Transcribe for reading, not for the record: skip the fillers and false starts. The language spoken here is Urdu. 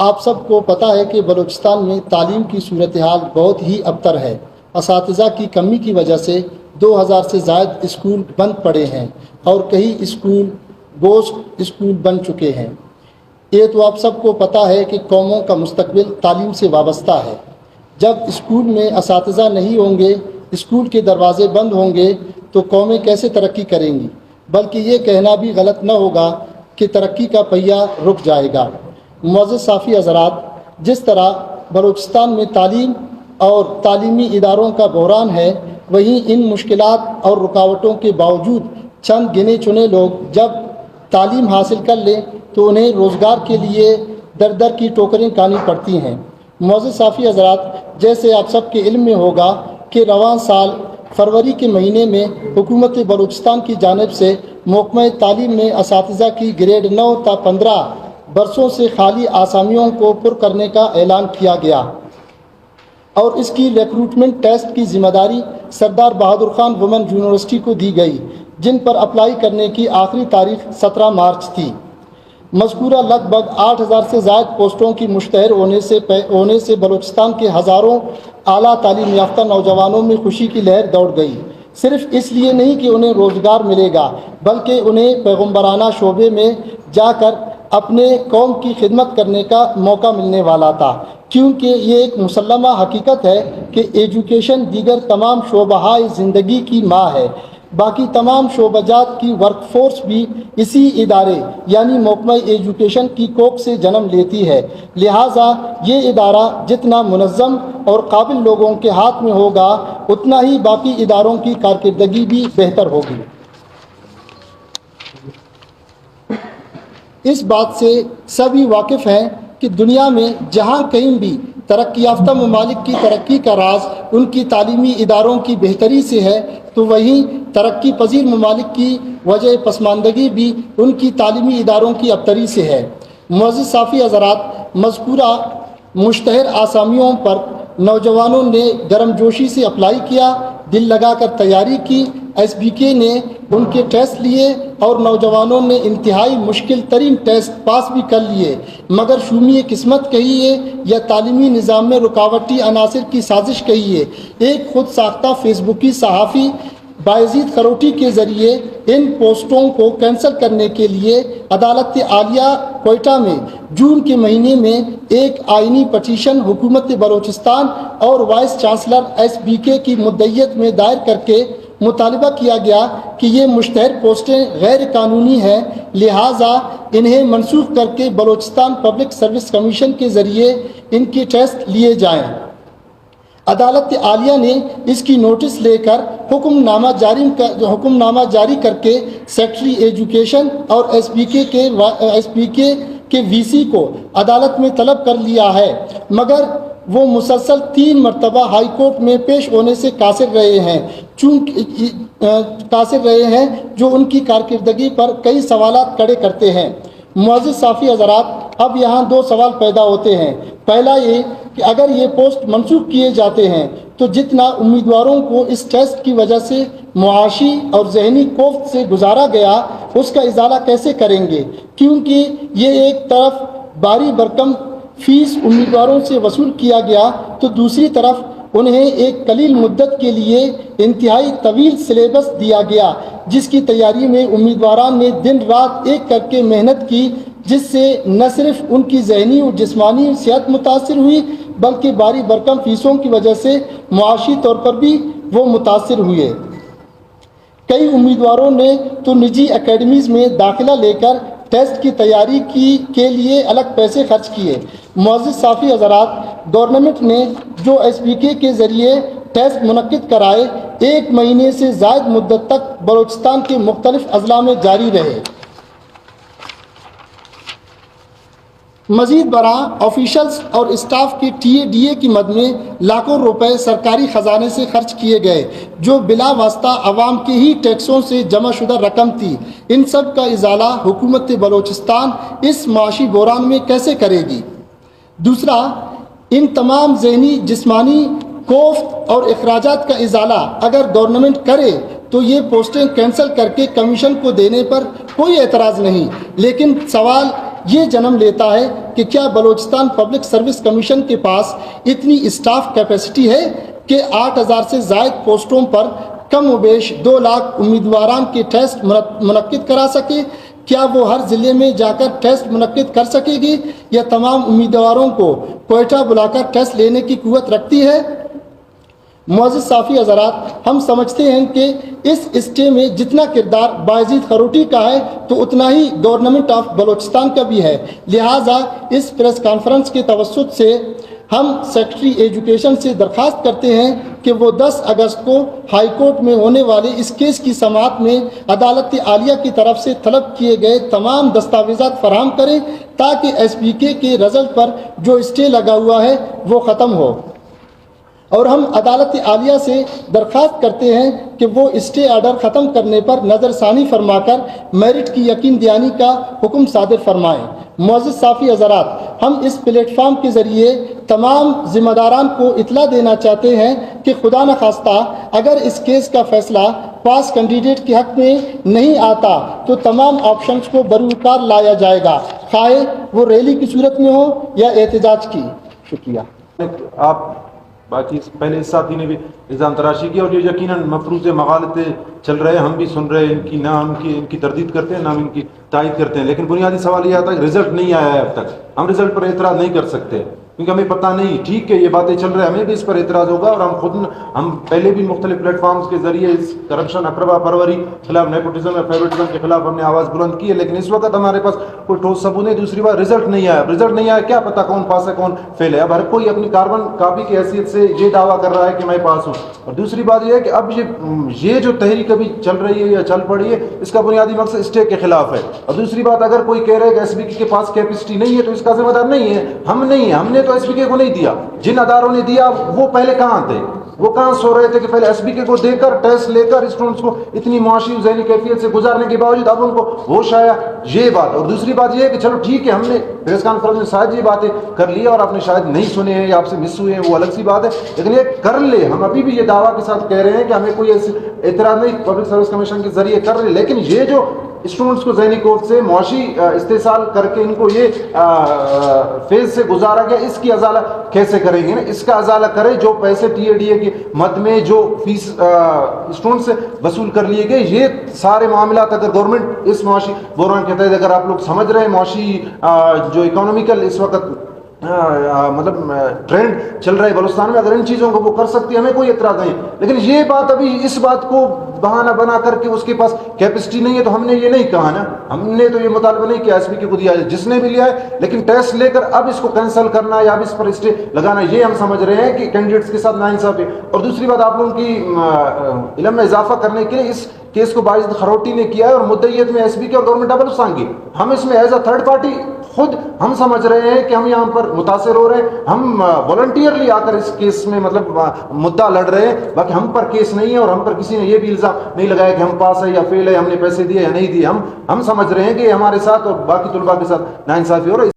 آپ سب کو پتہ ہے کہ بلوچستان میں تعلیم کی صورتحال بہت ہی ابتر ہے۔ اساتذہ کی کمی کی وجہ سے 2000 سے زائد اسکول بند پڑے ہیں اور کئی اسکول گوشت اسکول بن چکے ہیں۔ یہ تو آپ سب کو پتہ ہے کہ قوموں کا مستقبل تعلیم سے وابستہ ہے۔ جب اسکول میں اساتذہ نہیں ہوں گے، اسکول کے دروازے بند ہوں گے تو قومیں کیسے ترقی کریں گی؟ بلکہ یہ کہنا بھی غلط نہ ہوگا کہ ترقی کا پہیہ رک جائے گا۔ معزز صافی حضرات، جس طرح بلوچستان میں تعلیم اور تعلیمی اداروں کا بحران ہے، وہیں ان مشکلات اور رکاوٹوں کے باوجود چند گنے چنے لوگ جب تعلیم حاصل کر لیں تو انہیں روزگار کے لیے در در کی ٹوکریں کھانی پڑتی ہیں۔ معزز صافی حضرات، جیسے آپ سب کے علم میں ہوگا کہ رواں سال فروری کے مہینے میں حکومت بلوچستان کی جانب سے محکمہ تعلیم میں اساتذہ کی گریڈ 9 تا 15 برسوں سے خالی آسامیوں کو پر کرنے کا اعلان کیا گیا اور اس کی ریکروٹمنٹ ٹیسٹ کی ذمہ داری سردار بہادر خان وومن یونیورسٹی کو دی گئی، جن پر اپلائی کرنے کی آخری تاریخ 17 مارچ تھی۔ مذکورہ لگ بھگ 8000 سے زائد پوسٹوں کی مشتہر ہونے سے بلوچستان کے ہزاروں اعلیٰ تعلیم یافتہ نوجوانوں میں خوشی کی لہر دوڑ گئی۔ صرف اس لیے نہیں کہ انہیں روزگار ملے گا، بلکہ انہیں پیغمبرانہ شعبے میں جا کر اپنے قوم کی خدمت کرنے کا موقع ملنے والا تھا، کیونکہ یہ ایک مسلمہ حقیقت ہے کہ ایجوکیشن دیگر تمام شعبۂ زندگی کی ماں ہے۔ باقی تمام شعبہ جات کی ورک فورس بھی اسی ادارے یعنی محکمہ ایجوکیشن کی کوکھ سے جنم لیتی ہے، لہٰذا یہ ادارہ جتنا منظم اور قابل لوگوں کے ہاتھ میں ہوگا، اتنا ہی باقی اداروں کی کارکردگی بھی بہتر ہوگی۔ اس بات سے سبھی واقف ہیں کہ دنیا میں جہاں کہیں بھی ترقی یافتہ ممالک کی ترقی کا راز ان کی تعلیمی اداروں کی بہتری سے ہے، تو وہیں ترقی پذیر ممالک کی وجہ پسماندگی بھی ان کی تعلیمی اداروں کی ابتری سے ہے۔ معزز صافی حضرات، مذکورہ مشتہر آسامیوں پر نوجوانوں نے گرم جوشی سے اپلائی کیا، دل لگا کر تیاری کی، SBK نے ان کے ٹیسٹ لیے اور نوجوانوں نے انتہائی مشکل ترین ٹیسٹ پاس بھی کر لیے، مگر شومی قسمت کہیے یا تعلیمی نظام میں رکاوٹی عناصر کی سازش کہیے، ایک خود ساختہ فیس بکی صحافی بایزید خروٹی کے ذریعے ان پوسٹوں کو کینسل کرنے کے لیے عدالت عالیہ کوئٹہ میں جون کے مہینے میں ایک آئینی پٹیشن حکومت بلوچستان اور وائس چانسلر SBK کی مدعیت میں دائر کر کے مطالبہ کیا گیا کہ یہ مشتہر پوسٹیں غیر قانونی ہیں، لہٰذا انہیں منسوخ کر کے بلوچستان پبلک سروس کمیشن کے ذریعے ان کے ٹیسٹ لیے جائیں۔ عدالت عالیہ نے اس کی نوٹس لے کر حکم نامہ جاری کر کے سیکٹری ایجوکیشن اور SBK کے VC کو عدالت میں طلب کر لیا ہے، مگر وہ مسلسل 3 مرتبہ ہائی کورٹ میں پیش ہونے سے قاصر رہے ہیں جو ان کی کارکردگی پر کئی سوالات کھڑے کرتے ہیں۔ معزز صافی حضرات، اب یہاں 2 سوال پیدا ہوتے ہیں۔ پہلا یہ کہ اگر یہ پوسٹ منسوخ کیے جاتے ہیں تو جتنا امیدواروں کو اس ٹیسٹ کی وجہ سے معاشی اور ذہنی کوفت سے گزارا گیا، اس کا ازالہ کیسے کریں گے؟ کیونکہ یہ ایک طرف باری برکم فیس امیدواروں سے وصول کیا گیا تو دوسری طرف انہیں ایک قلیل مدت کے لیے انتہائی طویل سلیبس دیا گیا، جس کی تیاری میں امیدواران نے دن رات ایک کر کے محنت کی، جس سے نہ صرف ان کی ذہنی اور جسمانی صحت متاثر ہوئی بلکہ باری برکم فیسوں کی وجہ سے معاشی طور پر بھی وہ متاثر ہوئے۔ کئی امیدواروں نے تو نجی اکیڈمیز میں داخلہ لے کر ٹیسٹ کی تیاری کے لیے الگ پیسے خرچ کیے۔ معزز صافی حضرات، گورنمنٹ نے جو SBK کے ذریعے ٹیسٹ منعقد کرائے، 1 مہینے سے زائد مدت تک بلوچستان کے مختلف اضلاع میں جاری رہے۔ مزید برآں آفیشلز اور اسٹاف کی TADA کی مد میں لاکھوں روپے سرکاری خزانے سے خرچ کیے گئے، جو بلا واسطہ عوام کے ہی ٹیکسوں سے جمع شدہ رقم تھی۔ ان سب کا ازالہ حکومت بلوچستان اس معاشی بحران میں کیسے کرے گی؟ دوسرا، ان تمام ذہنی جسمانی کوفت اور اخراجات کا ازالہ اگر گورنمنٹ کرے تو یہ پوسٹیں کینسل کر کے کمیشن کو دینے پر کوئی اعتراض نہیں، لیکن سوال یہ جنم لیتا ہے کہ کیا بلوچستان پبلک سروس کمیشن کے پاس اتنی اسٹاف کیپیسٹی ہے کہ 8,000 سے زائد پوسٹوں پر کم و بیش 2 لاکھ امیدواران کے ٹیسٹ منعقد کرا سکے؟ کیا وہ ہر ضلع میں جا کر ٹیسٹ منعقد کر سکے گی یا تمام امیدواروں کو کوئٹہ بلا کر ٹیسٹ لینے کی قوت رکھتی ہے؟ معزز صافی حضرات، ہم سمجھتے ہیں کہ اس اسٹے میں جتنا کردار بایزید خروٹی کا ہے تو اتنا ہی گورنمنٹ آف بلوچستان کا بھی ہے، لہٰذا اس پریس کانفرنس کے توسط سے ہم سیکرٹری ایجوکیشن سے درخواست کرتے ہیں کہ وہ 10 اگست کو ہائی کورٹ میں ہونے والے اس کیس کی سماعت میں عدالت عالیہ کی طرف سے طلب کیے گئے تمام دستاویزات فراہم کریں تاکہ ایس پی کے رزلٹ پر جو اسٹے لگا ہوا ہے وہ ختم ہو، اور ہم عدالت عالیہ سے درخواست کرتے ہیں کہ وہ اسٹے آرڈر ختم کرنے پر نظر ثانی فرما کر میرٹ کی یقین دہانی کا حکم صادر فرمائیں۔ معزز صافی حضرات، ہم اس پلیٹ فارم کے ذریعے تمام ذمہ داران کو اطلاع دینا چاہتے ہیں کہ خدا نخواستہ اگر اس کیس کا فیصلہ پاس کینڈیڈیٹ کے حق میں نہیں آتا تو تمام آپشنز کو بروکار لایا جائے گا، خواہ وہ ریلی کی صورت میں ہو یا احتجاج کی۔ شکریہ۔ آپ باقی پہلے اس ساتھی نے بھی الزام تراشی کی، اور یہ یقیناً مفروض مغالطے چل رہے ہیں، ہم بھی سن رہے ہیں، نہ ان کی تردید کرتے ہیں نہ ہم ان کی تائید کرتے ہیں، لیکن بنیادی سوال یہ آتا ہے کہ رزلٹ نہیں آیا ہے اب تک، ہم رزلٹ پر اعتراض نہیں کر سکتے کیونکہ ہمیں پتہ نہیں، ٹھیک ہے یہ باتیں چل رہے ہیں، ہمیں بھی اس پر اعتراض ہوگا، اور ہم پہلے بھی مختلف پلیٹ فارمز کے ذریعے اس کرپشن، اقربا پروری خلاف، نیپوٹزم یا فیورٹزم کے خلاف ہم نے آواز بلند کی ہے، لیکن اس وقت ہمارے پاس کوئی ٹھوس ثبوت نہیں۔ دوسری بات، رزلٹ نہیں آیا، کیا پتہ کون پاس ہے کون فیل ہے؟ اب ہر کوئی اپنی کاربن کاپی کی حیثیت سے یہ دعویٰ کر رہا ہے کہ میں پاس ہوں، اور دوسری بات یہ ہے کہ اب یہ جو تحریک ابھی چل رہی ہے یا چل پڑی ہے، اس کا بنیادی مقصد اسٹے کے خلاف ہے، اور دوسری بات اگر کوئی کہہ رہا ہے کہ ایس بی کے پاس کیپیسٹی نہیں ہے تو اس کا ذمہ دار نہیں ہے، ہم نہیں ہیں، ہم نے تو ایس بی کے کو نہیں دیا، جن اداروں نے دیا وہ پہلے کہاں تھے، وہ کہاں سو رہے تھے کہ پہلے ایس بی کے کو دے کر ٹیسٹ لے کر اسٹوڈنٹس کو اتنی معاشی ذہنی کیفیت سے گزارنے کے باوجود اب ان کو ہوش آیا، یہ بات۔ اور دوسری بات یہ ہے کہ چلو ٹھیک ہے، ہم نے پریس کانفرنس میں شاید یہ باتیں کر لی اور آپ نے شاید نہیں سنے ہیں یا آپ سے مس ہوئے ہیں، وہ الگ سی بات ہے، لیکن یہ کر لے، ہم ابھی بھی یہ دعویٰ کے ساتھ کہہ رہے ہیں کہ ہمیں کوئی ایسی اعتراض نہیں، پبلک سروس کمیشن کے ذریعے کر رہے، لیکن یہ جو اسٹوڈنٹس کو ذہنی کوفت سے معاشی استحصال کر کے ان کو یہ فیز سے گزارا گیا، اس کی ازالہ کیسے کریں گے؟ اس کا ازالہ کرے، جو پیسے ٹی اے ڈی اے کی مد میں جو فیس اسٹوڈنٹ سے وصول کر لیے گئے، یہ سارے معاملات اگر گورنمنٹ اس معاشی بحران کے تحت اگر آپ لوگ سمجھ رہے ہیں، معاشی جو اکنامیکل اس وقت مطلب ٹرینڈ چل رہا ہے بلوچستان میں، اگر ان چیزوں کو وہ کر سکتی ہے ہمیں کوئی اعتراض نہیں، لیکن یہ بات ابھی اس بات کو بہانہ بنا کر کے اس کے پاس کیپیسٹی نہیں ہے تو ہم نے یہ نہیں کہا نا، ہم نے تو یہ مطالبہ نہیں کیا ایس پی کے کو دیا ہے، جس نے بھی لیا ہے، لیکن ٹیسٹ لے کر اب اس کو کینسل کرنا یا اب اس پر اسٹے لگانا، یہ ہم سمجھ رہے ہیں کہ کینڈیڈیٹس کے ساتھ ناانصافی ہے۔ اور دوسری بات، آپ لوگوں کی علم میں اضافہ کرنے کے لیے اس کیس کو بایزید خروٹی نے کیا ہے اور مدعیت میں ایس پی کے اور گورنمنٹ آف بلوچستان کی، ہم اس میں ایز اے تھرڈ پارٹی خود ہم سمجھ رہے ہیں کہ ہم یہاں پر متاثر ہو رہے ہیں، ہم والنٹیئرلی آ کر اس کیس میں مطلب مدعا لڑ رہے ہیں، باقی ہم پر کیس نہیں ہے اور ہم پر کسی نے یہ بھی الزام نہیں لگایا کہ ہم پاس ہے یا فیل ہے، ہم نے پیسے دیے یا نہیں دیے، ہم سمجھ رہے ہیں کہ ہمارے ساتھ اور باقی طلباء کے ساتھ ناانصافی ہو رہا ہے۔